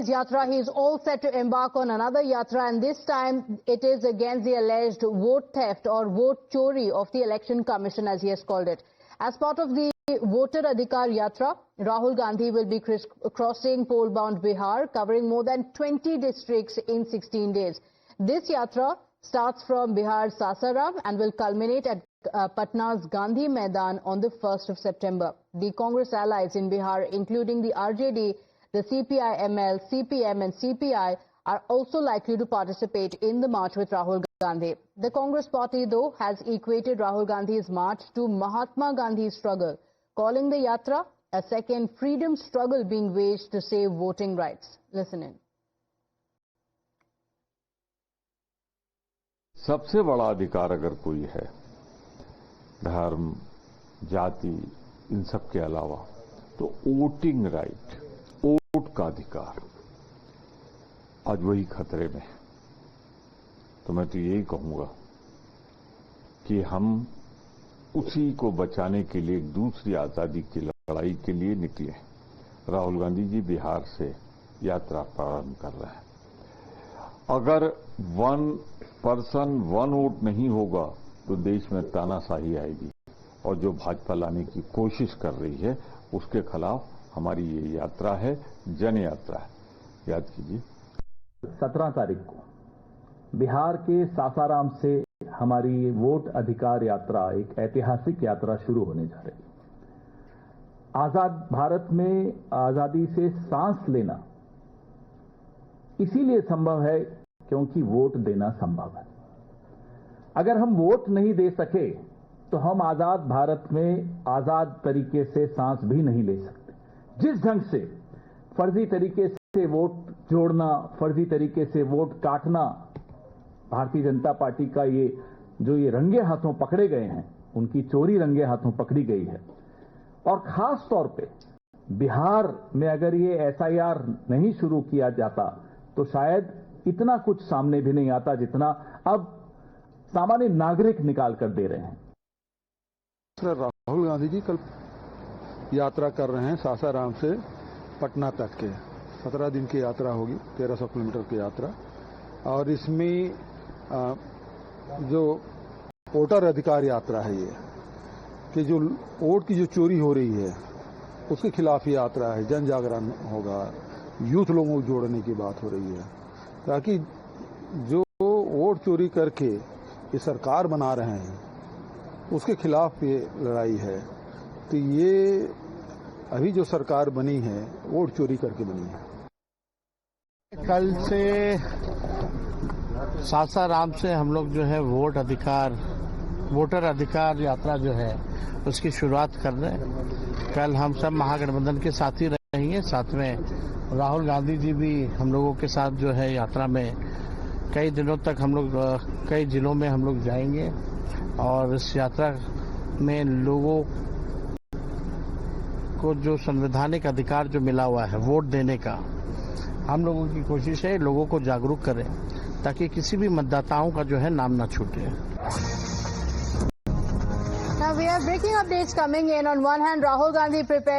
yatra. He is all set to embark on another yatra, and this time it is against the alleged vote theft or vote chori of the Election Commission, as he has called it. As part of the Voter Adhikar Yatra, Rahul Gandhi will be crossing poll-bound Bihar, covering more than 20 districts in 16 days. This yatra starts from Bihar's Sasaram and will culminate at Patna's Gandhi Maidan on the 1st of September. The Congress allies in Bihar, including the RJD, the CPI-ML, CPM and CPI, are also likely to participate in the march with Rahul Gandhi. The Congress party, though, has equated Rahul Gandhi's march to Mahatma Gandhi's struggle, calling the yatra a second freedom struggle being waged to save voting rights. Listen in. सबसे बड़ा अधिकार अगर कोई है, धर्म, जाति, इन सब के अलावा, तो वोटिंग राइट, वोट का अधिकार, आज वही खतरे में। तो मैं तो यही कहूंगा कि हम उसी को बचाने के लिए एक दूसरी आजादी की लड़ाई के लिए निकले। राहुल गांधी जी बिहार से यात्रा प्रारंभ कर रहे हैं। अगर वन पर्सन वन वोट नहीं होगा तो देश में तानाशाही आएगी, और जो भाजपा लाने की कोशिश कर रही है उसके खिलाफ हमारी ये यात्रा है, जन यात्रा है। याद कीजिए 17 तारीख को बिहार के सासाराम से हमारी वोट अधिकार यात्रा, एक ऐतिहासिक यात्रा शुरू होने जा रही है। आजाद भारत में आजादी से सांस लेना इसीलिए संभव है क्योंकि वोट देना संभव है। अगर हम वोट नहीं दे सके तो हम आजाद भारत में आजाद तरीके से सांस भी नहीं ले सकते। जिस ढंग से फर्जी तरीके से वोट जोड़ना, फर्जी तरीके से वोट काटना, भारतीय जनता पार्टी का ये रंगे हाथों पकड़े गए हैं, उनकी चोरी रंगे हाथों पकड़ी गई है। और खास तौर पे बिहार में अगर ये एसआईआर नहीं शुरू किया जाता तो शायद इतना कुछ सामने भी नहीं आता जितना अब सामान्य नागरिक निकाल कर दे रहे हैं। राहुल गांधी जी कल यात्रा कर रहे हैं सासाराम से पटना तक के 17 दिन की यात्रा होगी, 1300 किलोमीटर की यात्रा। और इसमें जो वोटर अधिकार यात्रा है, ये कि जो वोट की जो चोरी हो रही है उसके खिलाफ ये यात्रा है। जन जागरण होगा, यूथ लोगों को जोड़ने की बात हो रही है, ताकि जो वोट चोरी करके ये सरकार बना रहे हैं उसके खिलाफ ये लड़ाई है। तो ये अभी जो सरकार बनी है वोट चोरी करके बनी है। कल से सासाराम से हम लोग जो है वोटर अधिकार यात्रा जो है उसकी शुरुआत कर रहे हैं। कल हम सब महागठबंधन के साथी रहेंगे, साथ में राहुल गांधी जी भी हम लोगों के साथ जो है यात्रा में कई दिनों तक हम लोग कई जिलों में हम लोग जाएंगे। और इस यात्रा में लोगों को जो संवैधानिक अधिकार जो मिला हुआ है वोट देने का, हम लोगों की कोशिश है लोगों को जागरूक करें ताकि किसी भी मतदाताओं का जो है नाम ना छूटे। Now we have breaking updates coming in. On one hand, Rahul Gandhi prepared